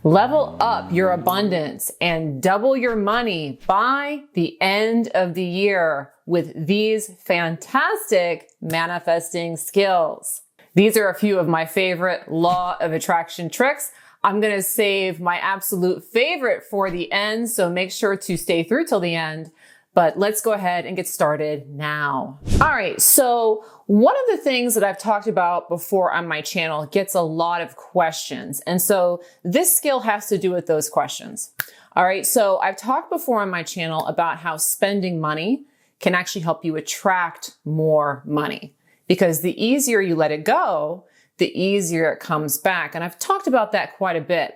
Level up your abundance and double your money by the end of the year with these fantastic manifesting skills. These are a few of my favorite law of attraction tricks. I'm going to save my absolute favorite for the end, so make sure to stay through till the end. But let's go ahead and get started now. All right, so one of the things that I've talked about before on my channel gets a lot of questions. And so this skill has to do with those questions. All right, so I've talked before on my channel about how spending money can actually help you attract more money. Because the easier you let it go, the easier it comes back. And I've talked about that quite a bit.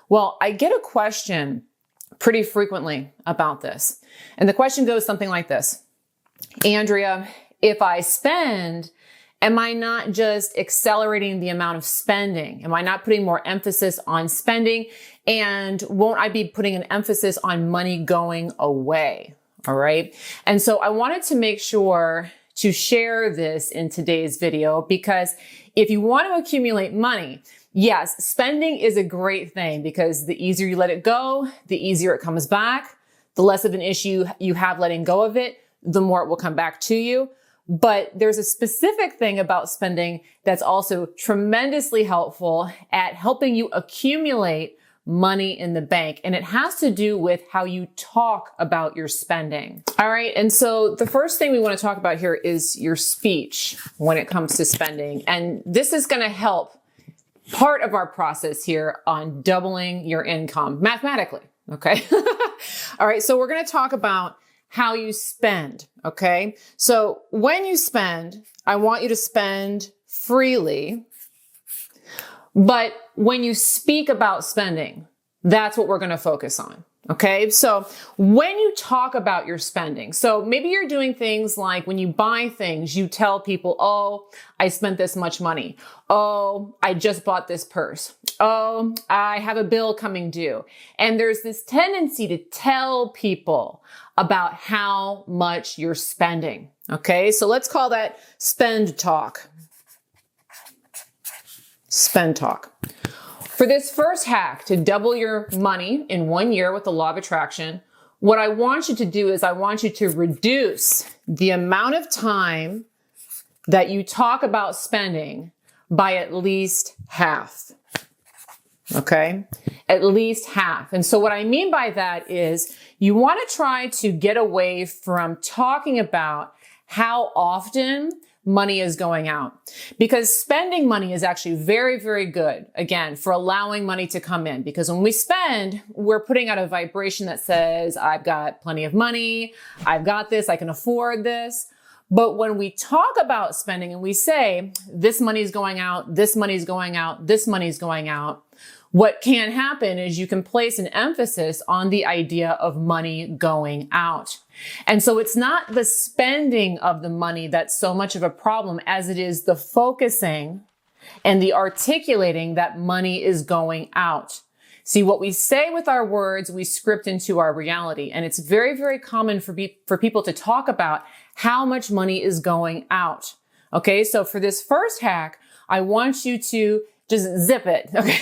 Well, I get a question pretty frequently about this. And the question goes something like this. Andrea, if I spend, am I not just accelerating the amount of spending? Am I not putting more emphasis on spending? And won't I be putting an emphasis on money going away? All right. And so I wanted to make sure to share this in today's video, because if you want to accumulate money, yes, spending is a great thing because the easier you let it go, the easier it comes back. The less of an issue you have letting go of it, the more it will come back to you. But there's a specific thing about spending that's also tremendously helpful at helping you accumulate money in the bank. And it has to do with how you talk about your spending. All right. And so the first thing we want to talk about here is your speech when it comes to spending. And this is going to help part of our process here on doubling your income mathematically. Okay. All right. So we're going to talk about how you spend. Okay. So when you spend, I want you to spend freely. But when you speak about spending, that's what we're going to focus on. Okay. So when you talk about your spending, so maybe you're doing things like when you buy things, you tell people, oh, I spent this much money. Oh, I just bought this purse. Oh, I have a bill coming due. And there's this tendency to tell people about how much you're spending. Okay. So let's call that spend talk. Spend talk. For this first hack to double your money in 1 year with the law of attraction, what I want you to do is I want you to reduce the amount of time that you talk about spending by at least half. Okay? At least half. And so what I mean by that is you want to try to get away from talking about how often money is going out, because spending money is actually very, very good, again, for allowing money to come in. Because when we spend, we're putting out a vibration that says, I've got plenty of money, I've got this, I can afford this. But when we talk about spending and we say, this money is going out, this money is going out, this money is going out, what can happen is you can place an emphasis on the idea of money going out. And so it's not the spending of the money that's so much of a problem as it is the focusing and the articulating that money is going out. See, what we say with our words, we script into our reality. And it's very, very common for people to talk about how much money is going out. Okay, so for this first hack, I want you to just zip it. Okay.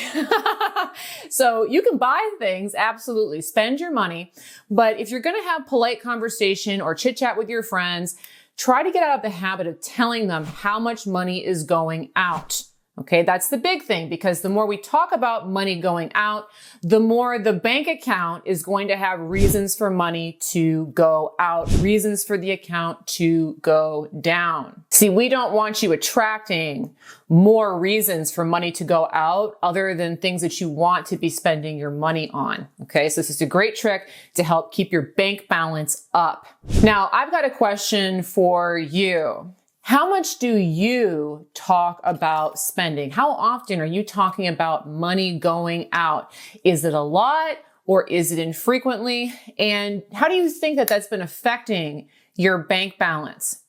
So you can buy things, absolutely, spend your money. But if you're going to have polite conversation or chit chat with your friends, try to get out of the habit of telling them how much money is going out. Okay, that's the big thing, because the more we talk about money going out, the more the bank account is going to have reasons for money to go out, reasons for the account to go down. See, we don't want you attracting more reasons for money to go out other than things that you want to be spending your money on. Okay, so this is a great trick to help keep your bank balance up. Now, I've got a question for you. How much do you talk about spending? How often are you talking about money going out? Is it a lot or is it infrequently? And how do you think that that's been affecting your bank balance?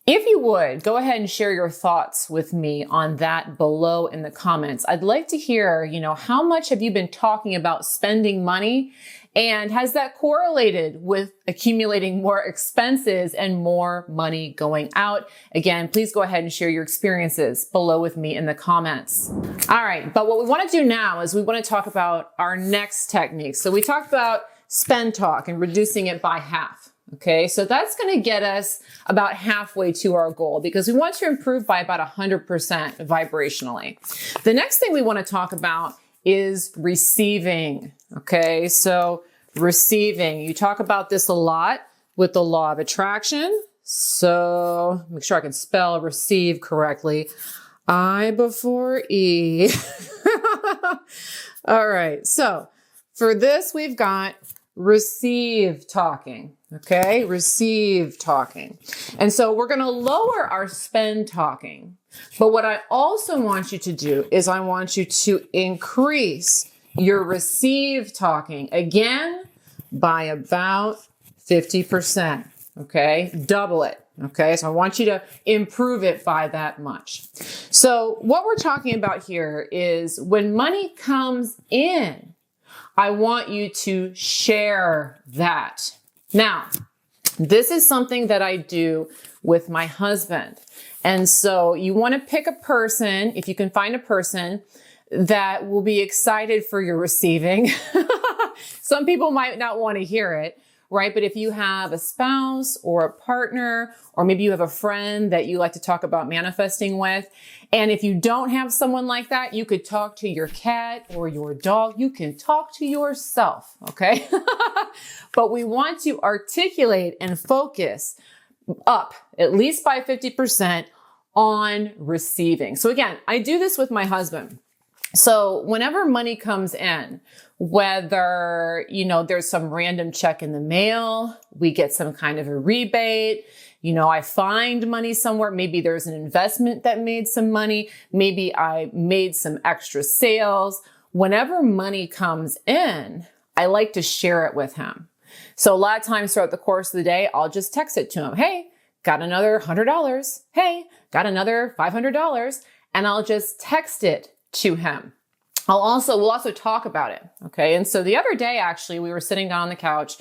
If you would, go ahead and share your thoughts with me on that below in the comments. I'd like to hear, how much have you been talking about spending money And has that correlated with accumulating more expenses and more money going out? Again, please go ahead and share your experiences below with me in the comments. All right, but what we want to do now is we want to talk about our next technique. So we talked about spend talk and reducing it by half. Okay, so that's going to get us about halfway to our goal because we want to improve by about 100% vibrationally. The next thing we want to talk about is receiving. Okay, so receiving, you talk about this a lot with the law of attraction. So make sure I can spell receive correctly. I before E. All right, so for this, we've got receive talking. Okay, receive talking. And so we're going to lower our spend talking. But what I also want you to do is I want you to increase your receive talking again by about 50%. Okay, double it. Okay, so I want you to improve it by that much. So what we're talking about here is when money comes in, I want you to share that. Now, this is something that I do with my husband. And so you want to pick a person, if you can find a person that will be excited for your receiving. Some people might not want to hear it, right? But if you have a spouse or a partner, or maybe you have a friend that you like to talk about manifesting with, and if you don't have someone like that, you could talk to your cat or your dog. You can talk to yourself, okay? But we want to articulate and focus up at least by 50% on receiving. So again, I do this with my husband. So whenever money comes in, whether, there's some random check in the mail, we get some kind of a rebate, I find money somewhere, maybe there's an investment that made some money, maybe I made some extra sales. Whenever money comes in, I like to share it with him. So a lot of times throughout the course of the day, I'll just text it to him. Hey, got another $100. Hey, got another $500. And I'll just text it to him. We'll also talk about it. Okay. And so the other day, actually, we were sitting down on the couch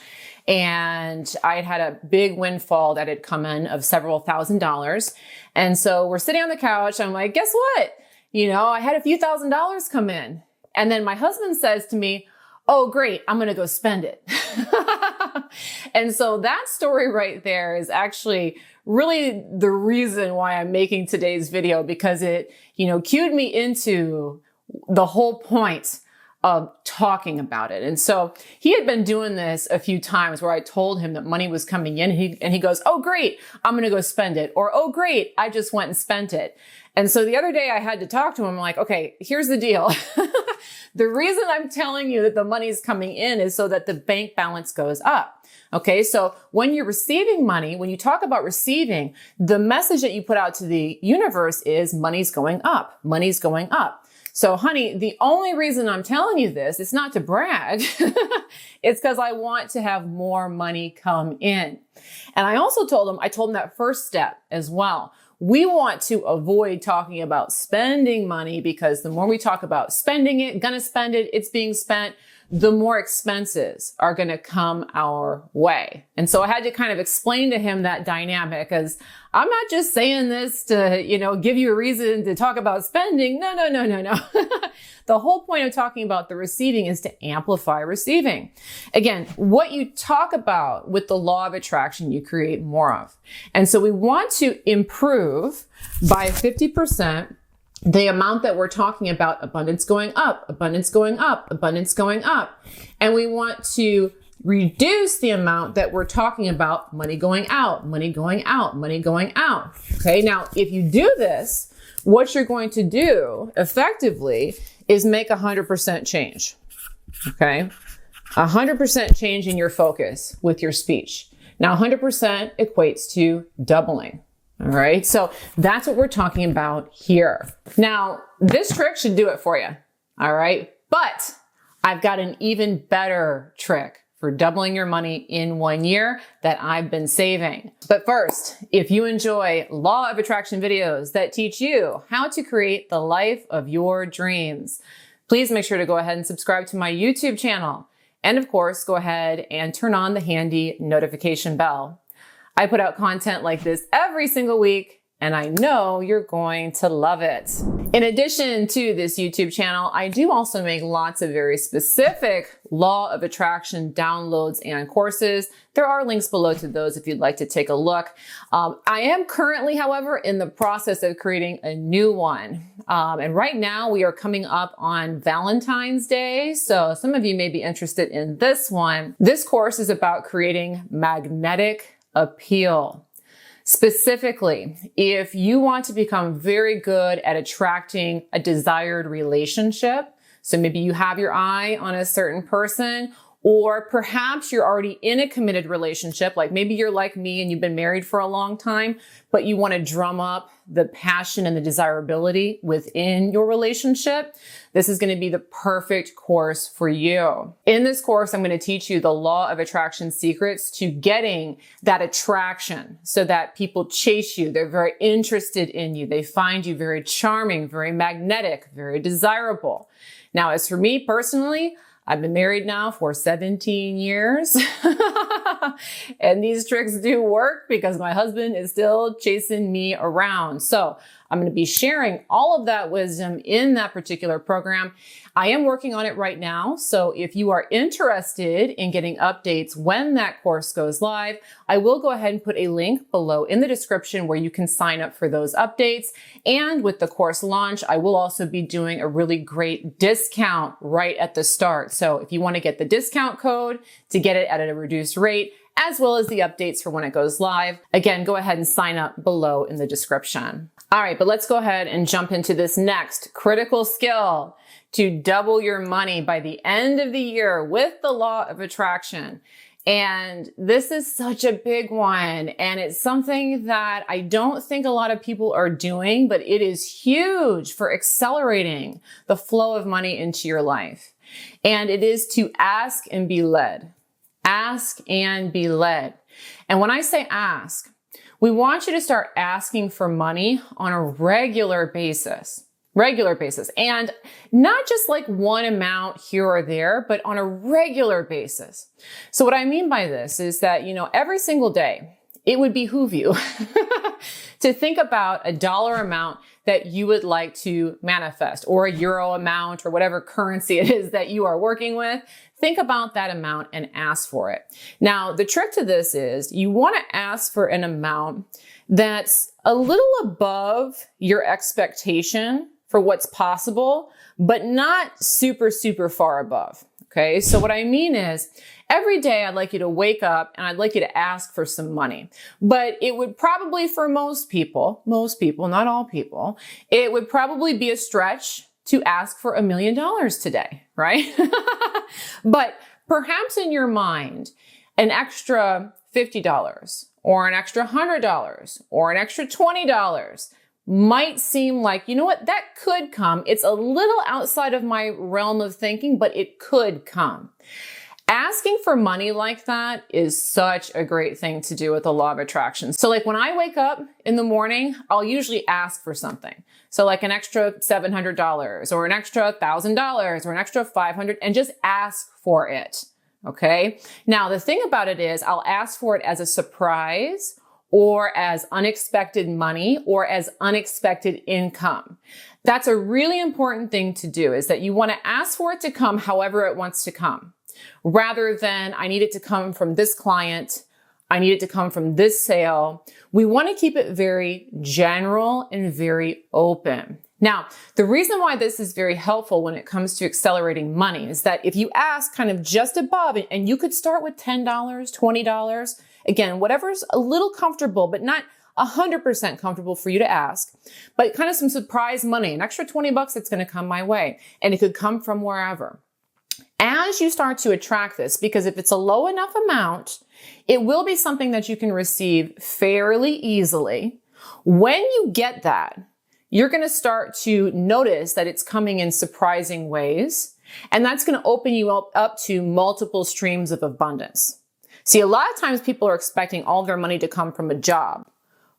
and I had a big windfall that had come in of several $1,000s. And so we're sitting on the couch. I'm like, guess what? I had a few $1,000s come in. And then my husband says to me, oh, great, I'm going to go spend it. And so that story right there is actually really the reason why I'm making today's video, because it, cued me into the whole point of talking about it. And so he had been doing this a few times where I told him that money was coming in and he goes, oh, great, I'm going to go spend it. Or, oh, great, I just went and spent it. And so the other day I had to talk to him. I'm like, okay, here's the deal. The reason I'm telling you that the money's coming in is so that the bank balance goes up. Okay, so when you're receiving money, when you talk about receiving, the message that you put out to the universe is money's going up, money's going up. So honey, the only reason I'm telling you this, it's not to brag, it's because I want to have more money come in. And I also told him that first step as well. We want to avoid talking about spending money because the more we talk about spending it, gonna spend it, it's being spent, the more expenses are going to come our way. And so I had to kind of explain to him that dynamic, because I'm not just saying this to, give you a reason to talk about spending. No. The whole point of talking about the receiving is to amplify receiving. Again, what you talk about with the law of attraction, you create more of. And so we want to improve by 50% the amount that we're talking about abundance going up, abundance going up, abundance going up. And we want to reduce the amount that we're talking about money going out, money going out, money going out. Okay. Now, if you do this, what you're going to do effectively is make 100% change. Okay. 100% change in your focus with your speech. Now, 100% equates to doubling. All right. So that's what we're talking about here. Now, this trick should do it for you. All right. But I've got an even better trick for doubling your money in 1 year that I've been saving. But first, if you enjoy law of attraction videos that teach you how to create the life of your dreams, please make sure to go ahead and subscribe to my YouTube channel And of course, go ahead and turn on the handy notification bell. I put out content like this every single week, and I know you're going to love it. In addition to this YouTube channel, I do also make lots of very specific law of attraction downloads and courses. There are links below to those if you'd like to take a look. I am currently, however, in the process of creating a new one. And right now we are coming up on Valentine's Day. So some of you may be interested in this one. This course is about creating magnetic appeal. Specifically, if you want to become very good at attracting a desired relationship, so maybe you have your eye on a certain person, or perhaps you're already in a committed relationship, like maybe you're like me and you've been married for a long time, but you want to drum up the passion and the desirability within your relationship, this is going to be the perfect course for you. In this course, I'm going to teach you the law of attraction secrets to getting that attraction so that people chase you. They're very interested in you. They find you very charming, very magnetic, very desirable. Now, as for me personally, I've been married now for 17 years. And these tricks do work because my husband is still chasing me around. So I'm going to be sharing all of that wisdom in that particular program. I am working on it right now. So if you are interested in getting updates when that course goes live, I will go ahead and put a link below in the description where you can sign up for those updates. And with the course launch, I will also be doing a really great discount right at the start. So if you want to get the discount code to get it at a reduced rate, as well as the updates for when it goes live, again, go ahead and sign up below in the description. All right, but let's go ahead and jump into this next critical skill to double your money by the end of the year with the law of attraction. And this is such a big one. And it's something that I don't think a lot of people are doing, but it is huge for accelerating the flow of money into your life. And it is to ask and be led. Ask and be led. And when I say ask, we want you to start asking for money on a regular basis. And not just like one amount here or there, but on a regular basis. So what I mean by this is that, every single day, it would behoove you to think about a dollar amount that you would like to manifest, or a euro amount, or whatever currency it is that you are working with. Think about that amount and ask for it. Now, the trick to this is you want to ask for an amount that's a little above your expectation for what's possible, but not super, super far above. Okay. So what I mean is every day I'd like you to wake up and I'd like you to ask for some money, but it would probably, for most people, not all people, it would probably be a stretch to ask for $1 million today, right? But perhaps in your mind, an extra $50 or an extra $100 or an extra $20 might seem like, you know what, that could come. It's a little outside of my realm of thinking, but it could come. Asking for money like that is such a great thing to do with the law of attraction. So like when I wake up in the morning, I'll usually ask for something. So like an extra $700 or an extra $1,000 or an extra $500, and just ask for it. Okay. Now the thing about it is I'll ask for it as a surprise, or as unexpected money, or as unexpected income. That's a really important thing to do, is that you want to ask for it to come however it wants to come, rather than I need it to come from this client, I need it to come from this sale. We want to keep it very general and very open. Now, the reason why this is very helpful when it comes to accelerating money is that if you ask kind of just above, and you could start with $10, $20, again, whatever's a little comfortable, but not 100% comfortable for you to ask, but kind of some surprise money, an extra $20 that's going to come my way, and it could come from wherever. As you start to attract this, because if it's a low enough amount, it will be something that you can receive fairly easily. When you get that, you're going to start to notice that it's coming in surprising ways, and that's going to open you up to multiple streams of abundance. See, a lot of times people are expecting all their money to come from a job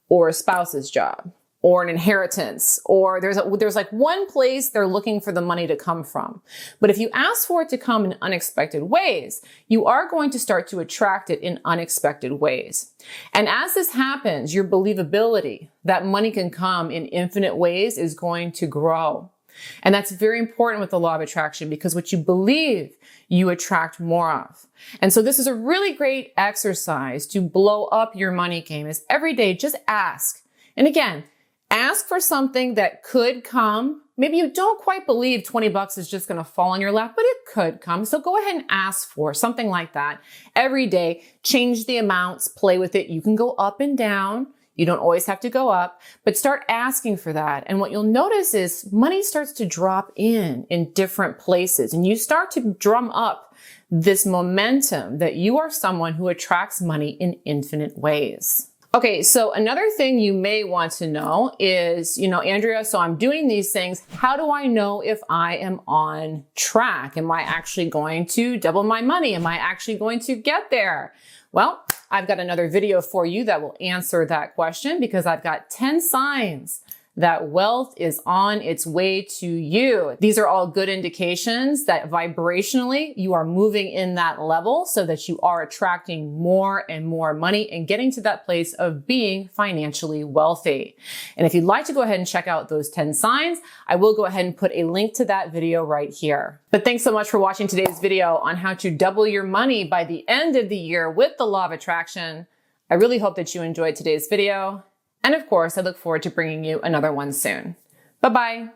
or a spouse's job or an inheritance, or there's like one place they're looking for the money to come from. But if you ask for it to come in unexpected ways, you are going to start to attract it in unexpected ways. And as this happens, your believability that money can come in infinite ways is going to grow. And that's very important with the law of attraction, because what you believe, you attract more of. And so this is a really great exercise to blow up your money game. Is every day, just ask. And again, ask for something that could come. Maybe you don't quite believe 20 bucks is just going to fall in your lap, but it could come. So go ahead and ask for something like that every day. Change the amounts, play with it. You can go up and down. You don't always have to go up, but start asking for that. And what you'll notice is money starts to drop in different places, and you start to drum up this momentum that you are someone who attracts money in infinite ways. Okay, so another thing you may want to know is, Andrea, so I'm doing these things. How do I know if I am on track? Am I actually going to double my money? Am I actually going to get there? Well, I've got another video for you that will answer that question, because I've got 10 signs that wealth is on its way to you. These are all good indications that vibrationally you are moving in that level so that you are attracting more and more money and getting to that place of being financially wealthy. And if you'd like to go ahead and check out those 10 signs, I will go ahead and put a link to that video right here. But thanks so much for watching today's video on how to double your money by the end of the year with the law of attraction. I really hope that you enjoyed today's video. And of course, I look forward to bringing you another one soon. Bye-bye.